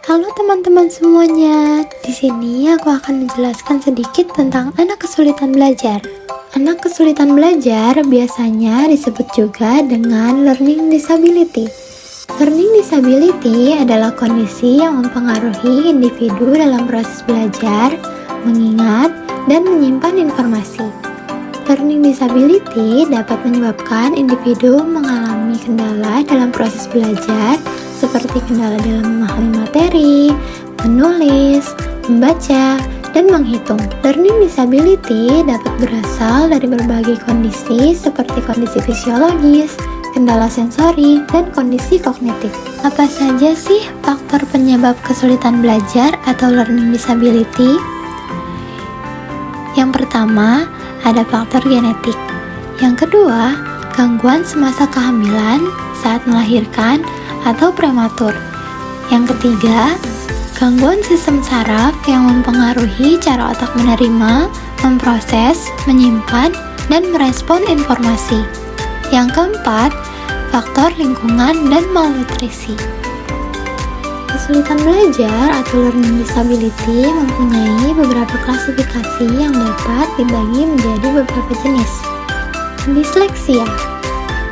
Halo teman-teman semuanya, di sini aku akan menjelaskan sedikit tentang anak kesulitan belajar. Anak kesulitan belajar biasanya disebut juga dengan learning disability. Learning disability adalah kondisi yang mempengaruhi individu dalam proses belajar, mengingat, dan menyimpan informasi. Learning disability dapat menyebabkan individu mengalami kendala dalam proses belajar, seperti kendala dalam memahami materi, menulis, membaca, dan menghitung. Learning disability dapat berasal dari berbagai kondisi seperti kondisi fisiologis, kendala sensori, dan kondisi kognitif. Apa saja sih faktor penyebab kesulitan belajar atau learning disability? Yang pertama, ada faktor genetik. Yang kedua, gangguan semasa kehamilan, saat melahirkan, atau prematur. Yang ketiga, gangguan sistem saraf yang mempengaruhi cara otak menerima, memproses, menyimpan, dan merespon informasi. Yang keempat, faktor lingkungan dan malnutrisi. Kesulitan belajar atau learning disability mempunyai beberapa klasifikasi yang dapat dibagi menjadi beberapa jenis. Disleksia,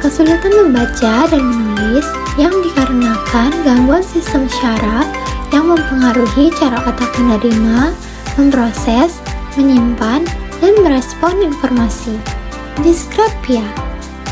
kesulitan membaca dan menulis yang dikarenakan gangguan sistem syaraf yang mempengaruhi cara otak menerima, memproses, menyimpan, dan merespon informasi. Disgrafia,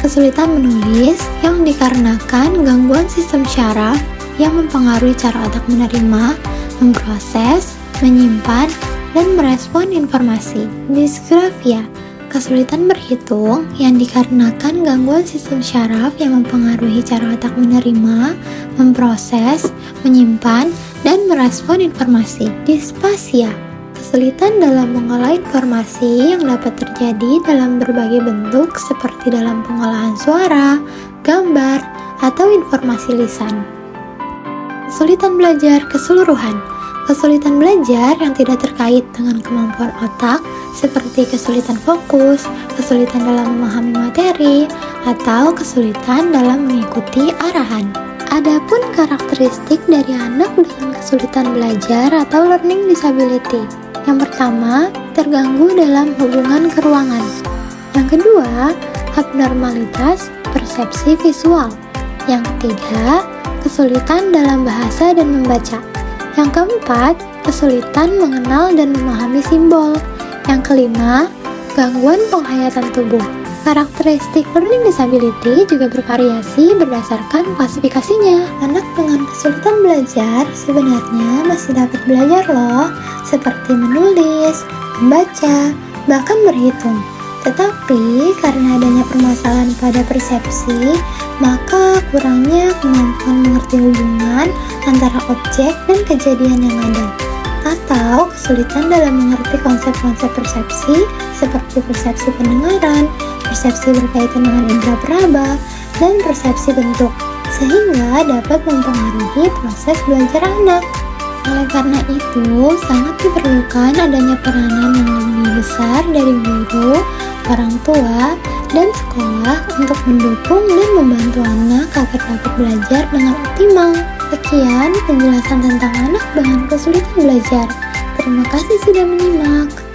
kesulitan menulis yang dikarenakan gangguan sistem syaraf yang mempengaruhi cara otak menerima, memproses, menyimpan, dan merespon informasi. Disgrafia, kesulitan berhitung yang dikarenakan gangguan sistem syaraf yang mempengaruhi cara otak menerima, memproses, menyimpan, dan merespon informasi. Disfasia, kesulitan dalam mengolah informasi yang dapat terjadi dalam berbagai bentuk seperti dalam pengolahan suara, gambar, atau informasi lisan. Kesulitan belajar keseluruhan, kesulitan belajar yang tidak terkait dengan kemampuan otak seperti kesulitan fokus, kesulitan dalam memahami materi, atau kesulitan dalam mengikuti arahan. Adapun karakteristik dari anak dengan kesulitan belajar atau learning disability. Yang pertama, terganggu dalam hubungan keruangan. Yang kedua, abnormalitas persepsi visual. Yang ketiga, kesulitan dalam bahasa dan membaca. Yang keempat, kesulitan mengenal dan memahami simbol. Yang kelima, gangguan penghayatan tubuh. Karakteristik learning disability juga bervariasi berdasarkan klasifikasinya. Anak dengan kesulitan belajar sebenarnya masih dapat belajar loh, seperti menulis, membaca, bahkan berhitung. Tetapi karena adanya permasalahan pada persepsi, maka kurangnya kemampuan mengerti hubungan antara objek dan kejadian yang ada, atau kesulitan dalam mengerti konsep-konsep persepsi seperti persepsi pendengaran, persepsi berkaitan dengan indera peraba, dan persepsi bentuk, sehingga dapat mempengaruhi proses belajar anak. Oleh karena itu, sangat diperlukan adanya peranan yang lebih besar dari guru, orang tua, dan sekolah untuk mendukung dan membantu anak agar dapat belajar dengan optimal. Sekian penjelasan tentang anak dengan kesulitan belajar. Terima kasih sudah menyimak.